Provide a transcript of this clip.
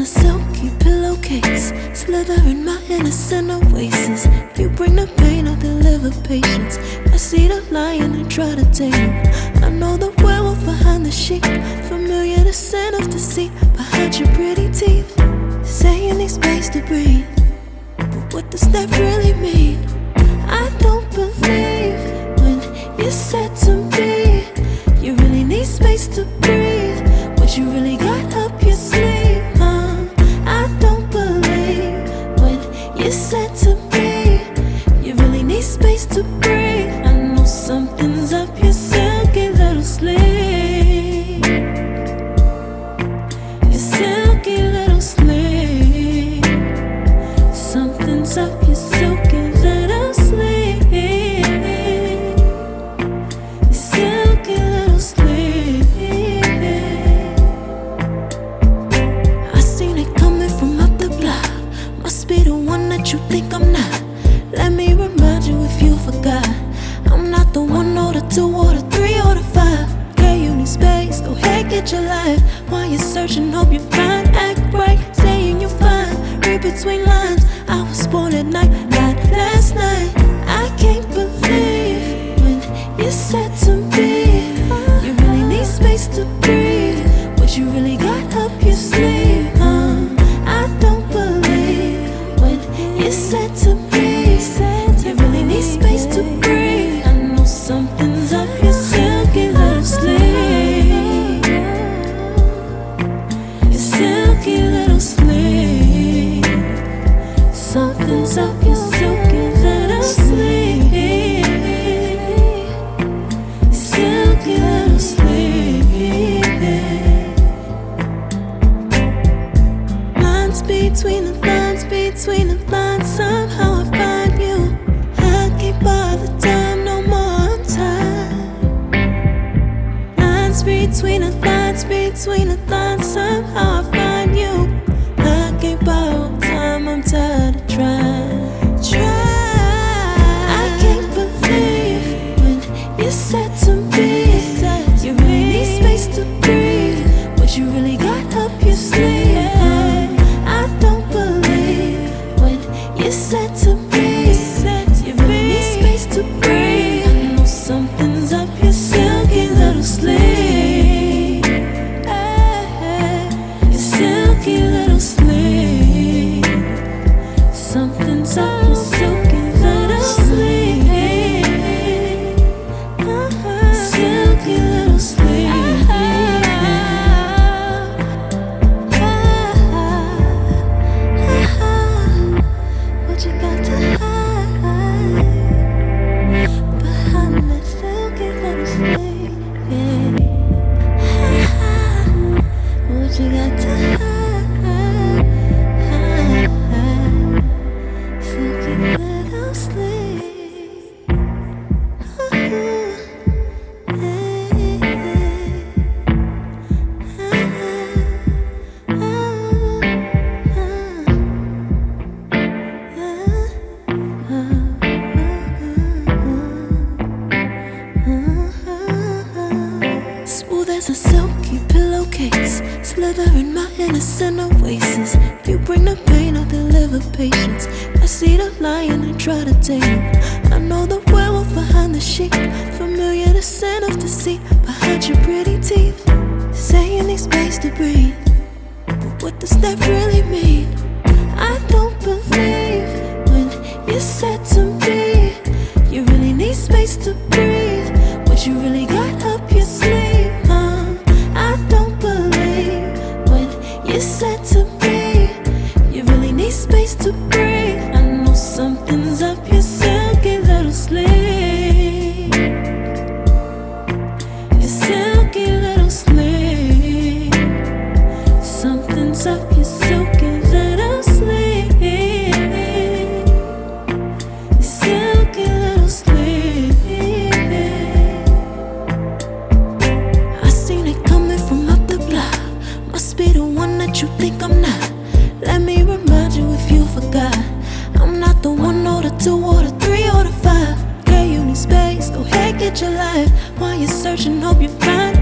There's a silky pillowcase slither in my innocent oasis. You bring the pain, I'll deliver patience. I see the lion and try to tame him. I know the werewolf behind the sheep, familiar the scent of deceit behind your pretty teeth. Say you need space to breathe, but what does that really mean? I don't believe when you said to me you really need space to breathe. What you really got up your sleeve, I don't believe when you said to me you really need space to breathe. I know something's up your silky little sleeve, your silky little sleeve. Something's up your silky little sleeve, your silky little sleeve. I seen it coming from up the block. Must be the one that you think I'm not. Let me remind you if you forgot, I'm not the 1 or the 2 or the 3 or the 5. Girl, you need space, go ahead, get your life. While you're searching, hope you find, act right, saying you're fine. Read between lines, I was born at night, not last night. I can't believe when you said to me you really need space to breathe. What you really got up your sleeve, I don't believe when you said to me you really need space to breathe. I know something's up your silky little sleeve, your silky little sleeve. Something's up your silky little sleeve, your silky little sleeve. Lines between the lines, between the lines, somehow I find you. I can't bother time no more, I'm tired. Lines between the lines, between the lines, somehow I find you. I can't borrow time, I'm tired of trying. I can't believe when you said to me you really need space to breathe. What you really got up your sleeve, I don't believe when you said to me you really need space to breathe. I know something's up your silky little sleeve, your silky little sleeve. Something's up your silky little sleeve, silky little sleeve. What you got to hide behind that silky little sleeve? What you got to hide, silky little sleeve. Smooth as a silky pillowcase, slither in my innocent oasis. You bring the pain, I'll deliver patience. I see the lion and try to tame him. I know the werewolf behind the sheep, familiar the scent of deceit behind your pretty teeth. Say you need space to breathe, but what does that really mean? I don't believe when you said to me you really need space to breathe. What you really got up your sleeve, I don't believe when you said to me you really need space to breathe. I know something's up your silky little sleeve, your silky little sleeve. Something's up your silky little sleeve, your silky little sleeve. I seen it coming from up the block. Must be the one that you think I'm not. Let me remind you if you forgot, I'm not the 1 or the 2 or the 3 or the 5. Girl, you need space, go ahead, get your life. While you're searching, hope you find